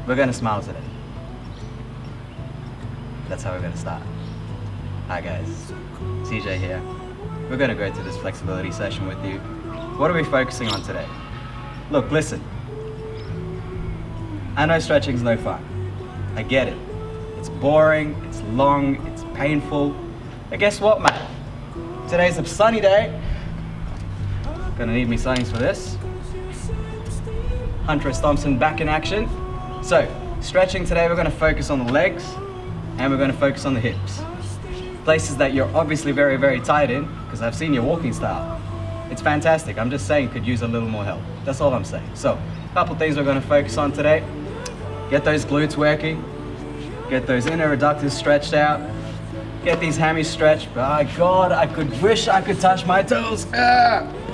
We're gonna smile today. That's how we're gonna start. Hi guys, CJ here. We're gonna go through this flexibility session with you. What are we focusing on today? Look, listen. I know stretching's no fun. I get it. It's boring, it's long, it's painful. But guess what, man? Today's a sunny day. Gonna need me sunnies for this. Hunter S. Thompson back in action. So, stretching today, we're gonna focus on the legs and we're gonna focus on the hips. Places that you're obviously very, very tight in, because I've seen your walking style. It's fantastic. I'm just saying could use a little more help. That's all I'm saying. So, a couple things we're gonna focus on today. Get those glutes working. Get those inner adductors stretched out. Get these hammies stretched. By God, I wish I could touch my toes.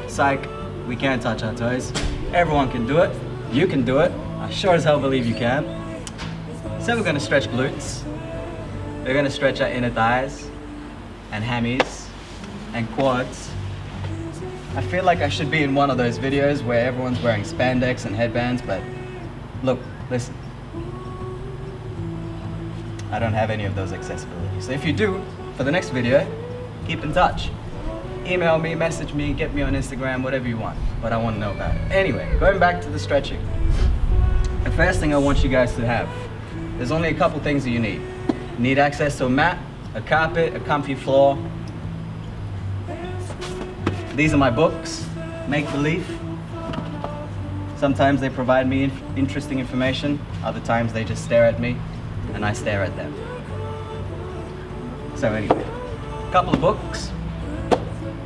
Psych, we can't touch our toes. Everyone can do it. You can do it. I sure as hell believe you can. So we're gonna stretch glutes. We're gonna stretch our inner thighs and hammies and quads. I feel like I should be in one of those videos where everyone's wearing spandex and headbands, but look, listen. I don't have any of those accessibilities. So if you do, for the next video, keep in touch. Email me, message me, get me on Instagram, whatever you want. But I want to know about it. Anyway, going back to the stretching. The first thing I want you guys to have, there's only a couple things that you need. You need access to a mat, a carpet, a comfy floor. These are my books, Make Believe. Sometimes they provide me interesting information. Other times they just stare at me and I stare at them. So anyway, a couple of books,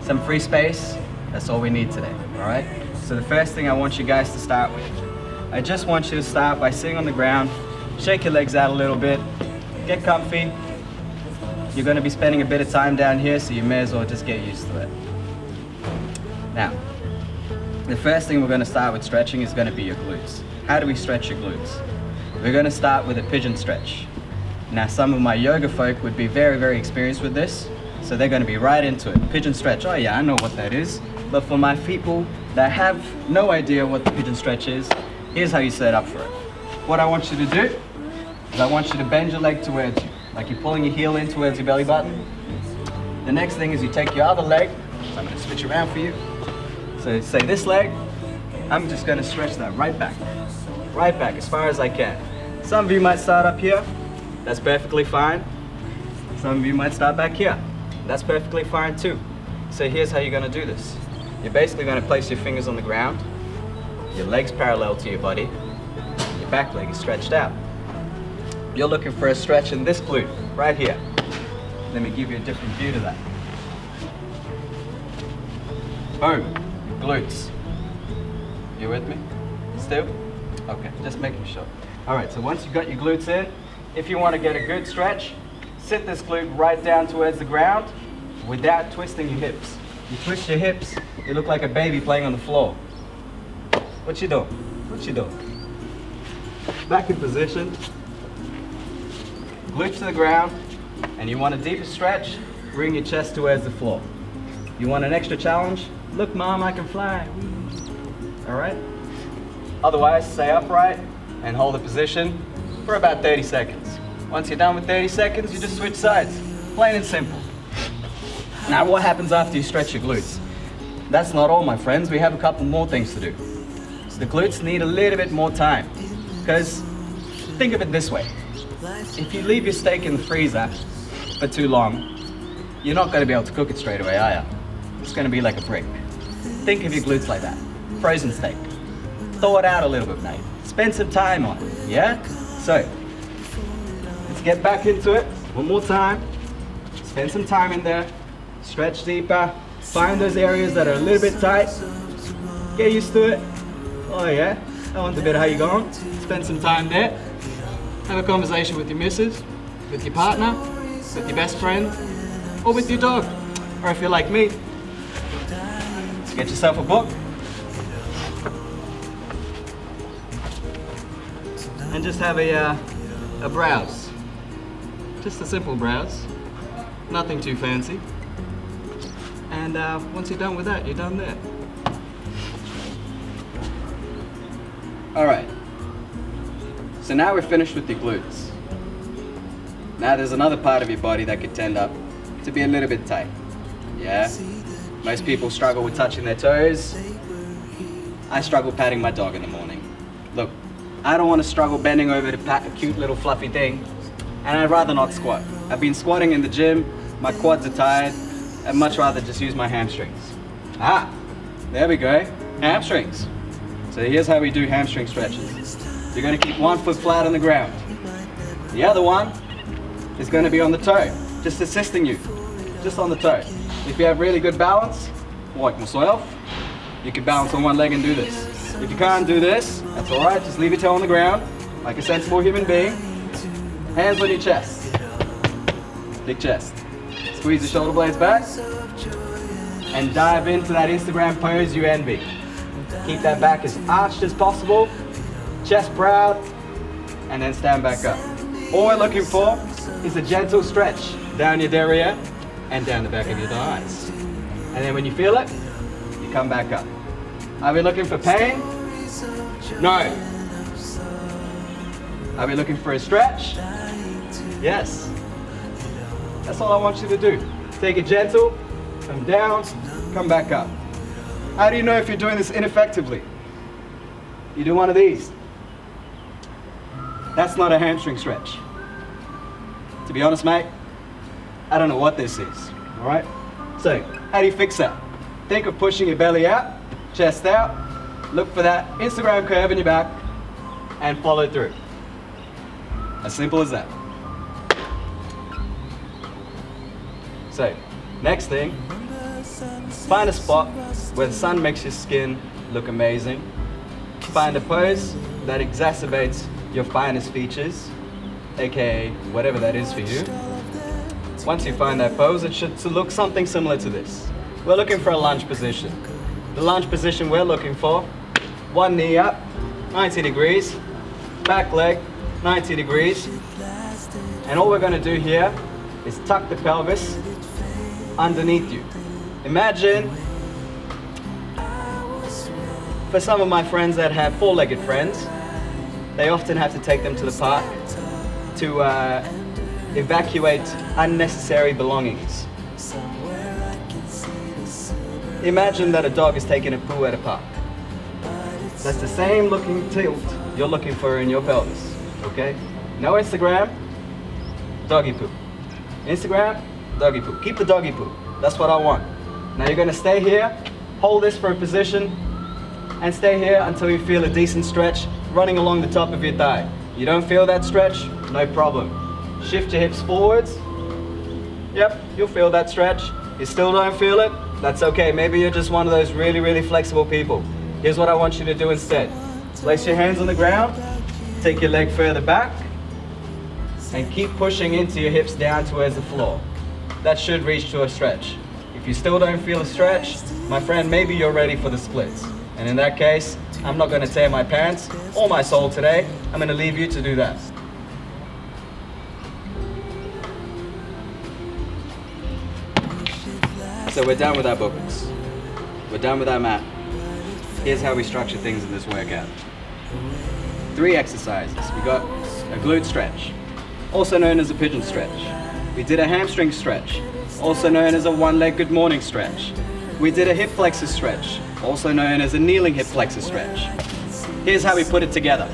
some free space. That's all we need today, all right? So the first thing I want you guys to start with, I just want you to start by sitting on the ground, shake your legs out a little bit, get comfy. You're gonna be spending a bit of time down here, so you may as well just get used to it. Now, the first thing we're gonna start with stretching is gonna be your glutes. How do we stretch your glutes? We're gonna start with a pigeon stretch. Now, some of my yoga folk would be very, very experienced with this, so they're gonna be right into it. Pigeon stretch, oh yeah, I know what that is. But for my people that have no idea what the pigeon stretch is, here's how you set up for it. What I want you to do is I want you to bend your leg towards you, like you're pulling your heel in towards your belly button. The next thing is you take your other leg, so I'm gonna switch around for you. So say this leg, I'm just gonna stretch that right back as far as I can. Some of you might start up here, that's perfectly fine. Some of you might start back here, that's perfectly fine too. So here's how you're gonna do this. You're basically gonna place your fingers on the ground, your legs parallel to your body, your back leg is stretched out. You're looking for a stretch in this glute, right here. Let me give you a different view to that. Boom, glutes. You with me? Still? Okay, just making sure. All right, so once you've got your glutes in, if you want to get a good stretch, sit this glute right down towards the ground without twisting your hips. You twist your hips, you look like a baby playing on the floor. What you doing? What you doing? Back in position, glutes to the ground, and you want a deeper stretch, bring your chest towards the floor. You want an extra challenge? Look, Mom, I can fly. All right? Otherwise, stay upright and hold the position for about 30 seconds. Once you're done with 30 seconds, you just switch sides. Plain and simple. Now, what happens after you stretch your glutes? That's not all, my friends. We have a couple more things to do. So the glutes need a little bit more time. Because think of it this way. If you leave your steak in the freezer for too long, you're not going to be able to cook it straight away, are you? It's going to be like a brick. Think of your glutes like that. Frozen steak. Thaw it out a little bit, mate. Spend some time on it, yeah? So, let's get back into it. One more time. Spend some time in there. Stretch deeper. Find those areas that are a little bit tight. Get used to it. Oh yeah, that one's a bit how you going. Spend some time there. Have a conversation with your missus, with your partner, with your best friend, or with your dog. Or if you're like me, get yourself a book and just have a browse. Just a simple browse, nothing too fancy. And once you're done with that, you're done there. All right. So now we're finished with the glutes. Now there's another part of your body that could tend up to be a little bit tight. Yeah? Most people struggle with touching their toes. I struggle patting my dog in the morning. Look, I don't want to struggle bending over to pat a cute little fluffy thing, and I'd rather not squat. I've been squatting in the gym, my quads are tired, I'd much rather just use my hamstrings. Ah, there we go, hamstrings. So here's how we do hamstring stretches. You're going to keep one foot flat on the ground. The other one is going to be on the toe, just assisting you, just on the toe. If you have really good balance, like myself, you can balance on one leg and do this. If you can't do this, that's all right, just leave your toe on the ground, like a sensible human being. Hands on your chest, big chest. Squeeze the shoulder blades back, and dive into that Instagram pose you envy. Keep that back as arched as possible, chest proud, and then stand back up. All we're looking for is a gentle stretch down your derriere and down the back of your thighs. And then when you feel it, you come back up. Are we looking for pain? No. Are we looking for a stretch? Yes. That's all I want you to do. Take it gentle, come down, come back up. How do you know if you're doing this ineffectively? You do one of these. That's not a hamstring stretch. To be honest, mate, I don't know what this is, all right? So, how do you fix that? Think of pushing your belly out, chest out, look for that Instagram curve in your back, and follow through. As simple as that. So, next thing, find a spot where the sun makes your skin look amazing. Find a pose that exacerbates your finest features, aka whatever that is for you. Once you find that pose, it should look something similar to this. We're looking for a lunge position. The lunge position we're looking for, one knee up, 90 degrees, back leg, 90 degrees. And all we're going to do here is tuck the pelvis underneath you. Imagine, for some of my friends that have four-legged friends, they often have to take them to the park to evacuate unnecessary belongings. Imagine that a dog is taking a poo at a park. That's the same looking tilt you're looking for in your pelvis, okay? No Instagram, doggy poo. Instagram, doggy poo. Keep the doggy poo. That's what I want. Now you're gonna stay here, hold this for a position, and stay here until you feel a decent stretch running along the top of your thigh. You don't feel that stretch? No problem. Shift your hips forwards. Yep, you'll feel that stretch. You still don't feel it? That's okay. Maybe you're just one of those really, really flexible people. Here's what I want you to do instead. Place your hands on the ground, take your leg further back, and keep pushing into your hips down towards the floor. That should reach to a stretch. If you still don't feel a stretch, my friend, maybe you're ready for the splits. And in that case, I'm not going to tear my pants or my soul today. I'm going to leave you to do that. So we're done with our books. We're done with our mat. Here's how we structure things in this workout. 3 exercises. We got a glute stretch, also known as a pigeon stretch. We did a hamstring stretch, also known as a one-leg good morning stretch. We did a hip flexor stretch, also known as a kneeling hip flexor stretch. Here's how we put it together.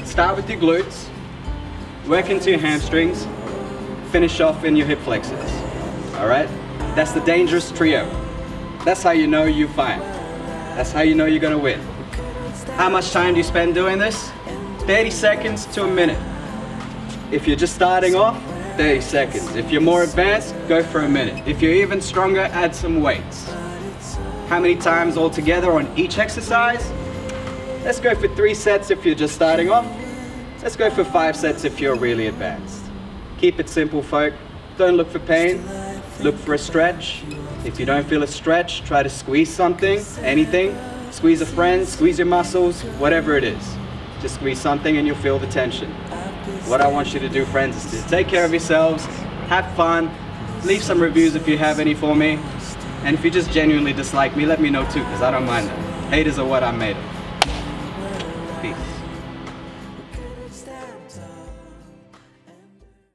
Start with your glutes, work into your hamstrings, finish off in your hip flexors. All right? That's the dangerous trio. That's how you know you're fine. That's how you know you're gonna win. How much time do you spend doing this? 30 seconds to a minute. If you're just starting off, 30 seconds. If you're more advanced, go for a minute. If you're even stronger, add some weights. How many times altogether on each exercise? Let's go for 3 sets if you're just starting off. Let's go for 5 sets if you're really advanced. Keep it simple, folk. Don't look for pain. Look for a stretch. If you don't feel a stretch, try to squeeze something, anything. Squeeze a friend, squeeze your muscles, whatever it is. Just squeeze something and you'll feel the tension. What I want you to do, friends, is to take care of yourselves, have fun, leave some reviews if you have any for me. And if you just genuinely dislike me, let me know too, because I don't mind them. Haters are what I'm made of. Peace.